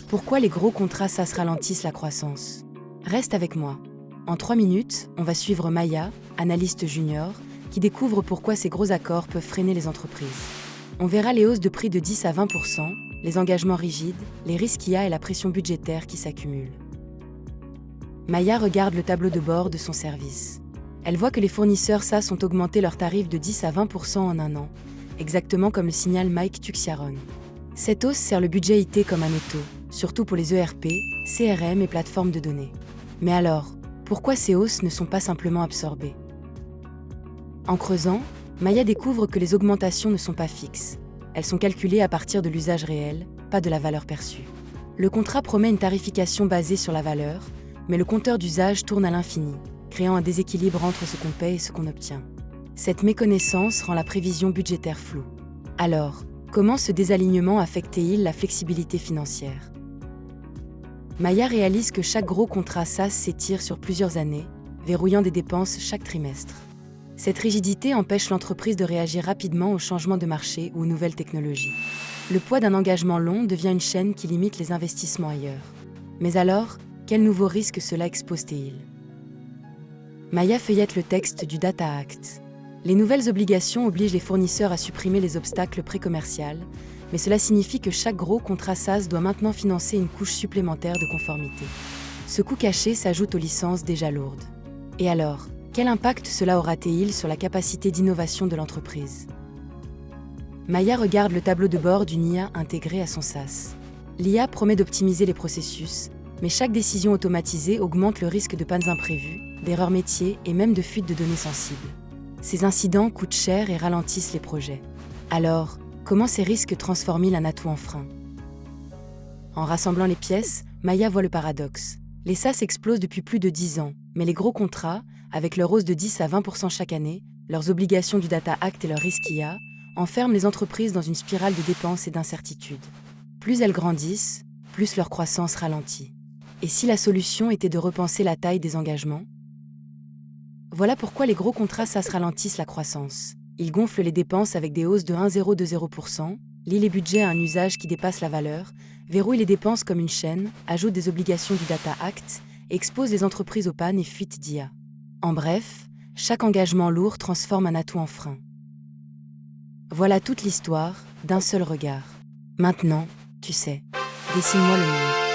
Pourquoi les gros contrats SaaS ralentissent la croissance? Reste avec moi. En 3 minutes, on va suivre Maya, analyste junior, qui découvre pourquoi ces gros accords peuvent freiner les entreprises. On verra les hausses de prix de 10 à 20%, les engagements rigides, les risques qu'il y a et la pression budgétaire qui s'accumule. Maya regarde le tableau de bord de son service. Elle voit que les fournisseurs SaaS ont augmenté leurs tarifs de 10 à 20% en un an, exactement comme le signale Mike Tuxiaron. Cette hausse sert le budget IT comme un étau, surtout pour les ERP, CRM et plateformes de données. Mais alors, pourquoi ces hausses ne sont pas simplement absorbées? En creusant, Maya découvre que les augmentations ne sont pas fixes. Elles sont calculées à partir de l'usage réel, pas de la valeur perçue. Le contrat promet une tarification basée sur la valeur, mais le compteur d'usage tourne à l'infini, créant un déséquilibre entre ce qu'on paie et ce qu'on obtient. Cette méconnaissance rend la prévision budgétaire floue. Alors, comment ce désalignement affecte-t-il la flexibilité financière? Maya réalise que chaque gros contrat SaaS s'étire sur plusieurs années, verrouillant des dépenses chaque trimestre. Cette rigidité empêche l'entreprise de réagir rapidement aux changements de marché ou aux nouvelles technologies. Le poids d'un engagement long devient une chaîne qui limite les investissements ailleurs. Mais alors, quels nouveaux risques cela expose-t-il? Maya feuillette le texte du Data Act. Les nouvelles obligations obligent les fournisseurs à supprimer les obstacles pré-commerciaux, mais cela signifie que chaque gros contrat SaaS doit maintenant financer une couche supplémentaire de conformité. Ce coût caché s'ajoute aux licences déjà lourdes. Et alors, quel impact cela aura-t-il sur la capacité d'innovation de l'entreprise? Maya regarde le tableau de bord d'une IA intégrée à son SaaS. L'IA promet d'optimiser les processus, mais chaque décision automatisée augmente le risque de pannes imprévues, d'erreurs métiers et même de fuites de données sensibles. Ces incidents coûtent cher et ralentissent les projets. Alors, comment ces risques transforment-ils un atout en frein? En rassemblant les pièces, Maya voit le paradoxe. Les SaaS explosent depuis plus de 10 ans, mais les gros contrats, avec leur hausse de 10 à 20% chaque année, leurs obligations du Data Act et leurs risques IA, enferment les entreprises dans une spirale de dépenses et d'incertitudes. Plus elles grandissent, plus leur croissance ralentit. Et si la solution était de repenser la taille des engagements? Voilà pourquoi les gros contrats SaaS ralentissent la croissance. Ils gonflent les dépenses avec des hausses de 1,020%, lient les budgets à un usage qui dépasse la valeur, verrouillent les dépenses comme une chaîne, ajoutent des obligations du Data Act et exposent les entreprises aux pannes et fuites d'IA. En bref, chaque engagement lourd transforme un atout en frein. Voilà toute l'histoire, d'un seul regard. Maintenant, tu sais, dessine-moi le monde.